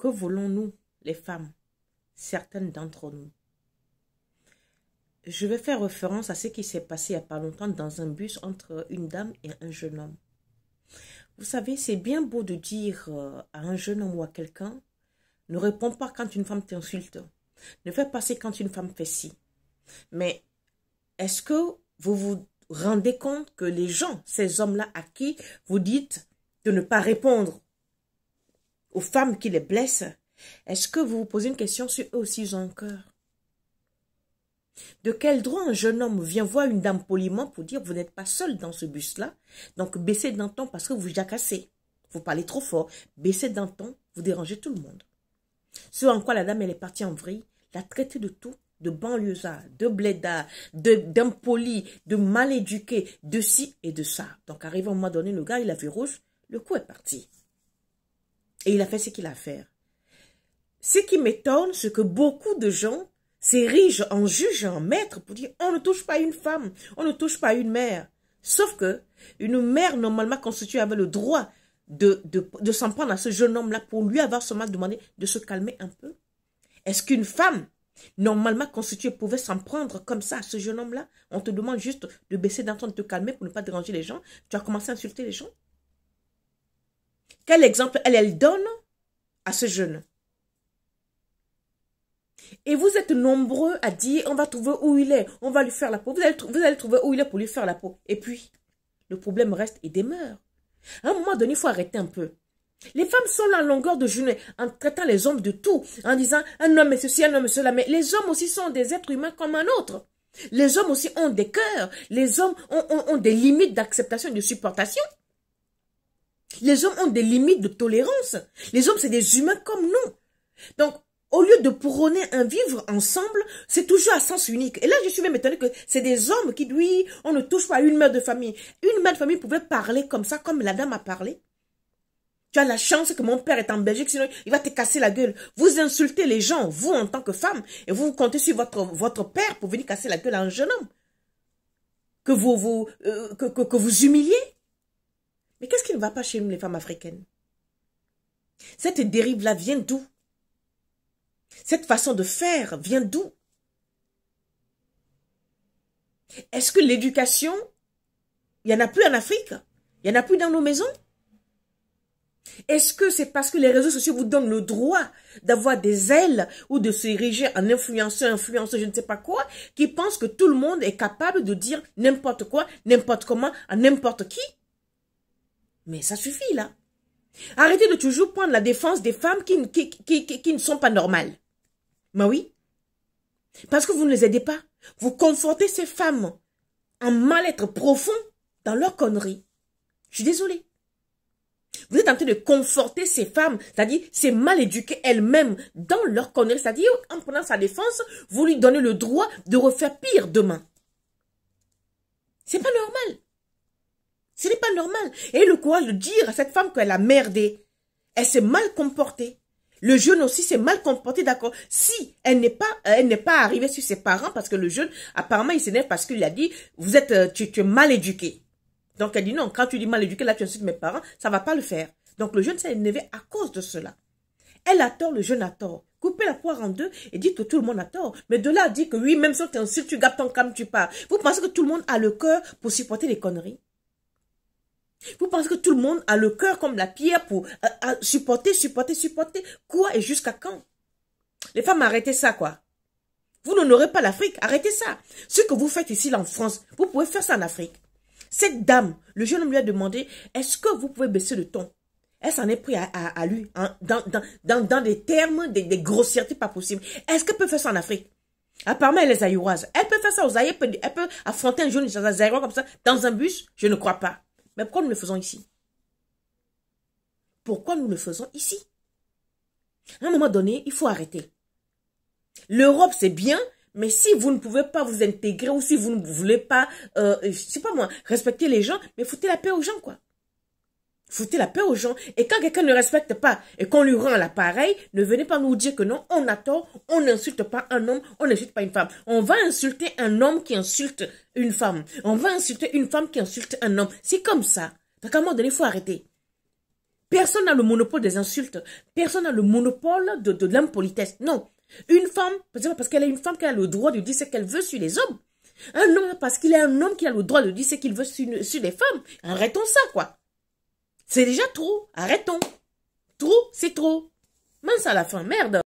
Que voulons-nous, les femmes, certaines d'entre nous? Je vais faire référence à ce qui s'est passé il n'y a pas longtemps dans un bus entre une dame et un jeune homme. Vous savez, c'est bien beau de dire à un jeune homme ou à quelqu'un, ne réponds pas quand une femme t'insulte, ne fais pas ci quand une femme fait ci. Mais est-ce que vous vous rendez compte que les gens, ces hommes-là à qui vous dites de ne pas répondre aux femmes qui les blessent, est-ce que vous vous posez une question sur eux aussi ils ont un cœur? De quel droit un jeune homme vient voir une dame poliment pour dire vous n'êtes pas seul dans ce bus-là, donc baissez d'un ton parce que vous jacassez, vous parlez trop fort, baissez d'un ton, vous dérangez tout le monde. Ce en quoi la dame elle est partie en vrille, l'a traité de tout, de banlieusard, de blédard, d'impoli, de mal éduqué, de ci et de ça. Donc arrivé à un moment donné, le gars il a vu rouge, le coup est parti. Et il a fait ce qu'il a à faire. Ce qui m'étonne, c'est que beaucoup de gens s'érigent en juge et en maître pour dire on ne touche pas une femme, on ne touche pas une mère. Sauf que une mère normalement constituée avait le droit de s'en prendre à ce jeune homme-là pour lui avoir seulement demandé de se calmer un peu. Est-ce qu'une femme normalement constituée pouvait s'en prendre comme ça à ce jeune homme-là? On te demande juste de baisser d'un ton, de te calmer pour ne pas déranger les gens. Tu as commencé à insulter les gens. Quel exemple elle donne à ce jeune? Et vous êtes nombreux à dire, on va trouver où il est, on va lui faire la peau. Vous allez trouver où il est pour lui faire la peau. Et puis, le problème reste et demeure. À un moment donné, il faut arrêter un peu. Les femmes sont là en longueur de journée, en traitant les hommes de tout, en disant, un homme est ceci, un homme est cela. Mais les hommes aussi sont des êtres humains comme un autre. Les hommes aussi ont des cœurs. Les hommes ont des limites d'acceptation et de supportation. Les hommes ont des limites de tolérance. Les hommes, c'est des humains comme nous. Donc, au lieu de prôner un vivre ensemble, c'est toujours à sens unique. Et là, je suis même étonnée que c'est des hommes qui disent, oui, on ne touche pas à une mère de famille. Une mère de famille pouvait parler comme ça, comme la dame a parlé. Tu as la chance que mon père est en Belgique, sinon il va te casser la gueule. Vous insultez les gens, vous en tant que femme, et vous comptez sur votre père pour venir casser la gueule à un jeune homme. Que vous humiliez. Mais qu'est-ce qui ne va pas chez nous, les femmes africaines? Cette dérive-là vient d'où? Cette façon de faire vient d'où? Est-ce que l'éducation, il n'y en a plus en Afrique? Il n'y en a plus dans nos maisons? Est-ce que c'est parce que les réseaux sociaux vous donnent le droit d'avoir des ailes ou de s'ériger en influenceur, je ne sais pas quoi, qui pensent que tout le monde est capable de dire n'importe quoi, n'importe comment, à n'importe qui? Mais ça suffit là. Arrêtez de toujours prendre la défense des femmes qui ne sont pas normales. Mais oui. Parce que vous ne les aidez pas. Vous confortez ces femmes en mal-être profond dans leur connerie. Je suis désolée. Vous êtes en train de conforter ces femmes, c'est-à-dire c'est mal éduquées elles-mêmes dans leur connerie. C'est-à-dire en prenant sa défense, vous lui donnez le droit de refaire pire demain. C'est pas normal. Ce n'est pas normal. Et le courage de dire à cette femme qu'elle a merdé. Elle s'est mal comportée. Le jeune aussi s'est mal comporté, d'accord. Si elle n'est pas arrivée sur ses parents, parce que le jeune, apparemment, il s'énerve parce qu'il a dit, tu es mal éduqué. Donc elle dit non, quand tu dis mal éduqué, là tu insultes mes parents, ça va pas le faire. Donc le jeune s'est énervé à cause de cela. Elle a tort, le jeune a tort. Coupez la poire en deux et dites que tout le monde a tort. Mais de là à dire que oui, même si on t'insulte, tu gardes ton calme, tu pars. Vous pensez que tout le monde a le cœur pour supporter les conneries? Vous pensez que tout le monde a le cœur comme la pierre pour supporter? Quoi et jusqu'à quand? Les femmes, arrêtez ça, quoi. Vous n'honorez pas l'Afrique, arrêtez ça. Ce que vous faites ici, là, en France, vous pouvez faire ça en Afrique. Cette dame, le jeune homme lui a demandé, est-ce que vous pouvez baisser le ton? Elle s'en est pris à lui, hein, dans des termes, des grossièretés pas possibles. Est-ce qu'elle peut faire ça en Afrique? Apparemment, elle est zaïroise. Elle peut faire ça aux Zaïres, elle peut affronter un jeune zaïrois comme ça, dans un bus? Je ne crois pas. Mais pourquoi nous le faisons ici? Pourquoi nous le faisons ici? À un moment donné, il faut arrêter. L'Europe, c'est bien, mais si vous ne pouvez pas vous intégrer ou si vous ne voulez pas, je sais pas moi, respecter les gens, mais foutez la paix aux gens, quoi. Foutez la paix aux gens. Et quand quelqu'un ne respecte pas et qu'on lui rend l'appareil, ne venez pas nous dire que non, on a tort, on n'insulte pas un homme, on n'insulte pas une femme. On va insulter un homme qui insulte une femme. On va insulter une femme qui insulte un homme. C'est comme ça. Donc à un moment donné, il faut arrêter. Personne n'a le monopole des insultes. Personne n'a le monopole de l'impolitesse. Non. Une femme, parce qu'elle est une femme qui a le droit de dire ce qu'elle veut sur les hommes. Un homme, parce qu'il est un homme qui a le droit de dire ce qu'il veut sur les femmes. Arrêtons ça, quoi. C'est déjà trop. Arrêtons. Trop, c'est trop. Mince à la fin, merde.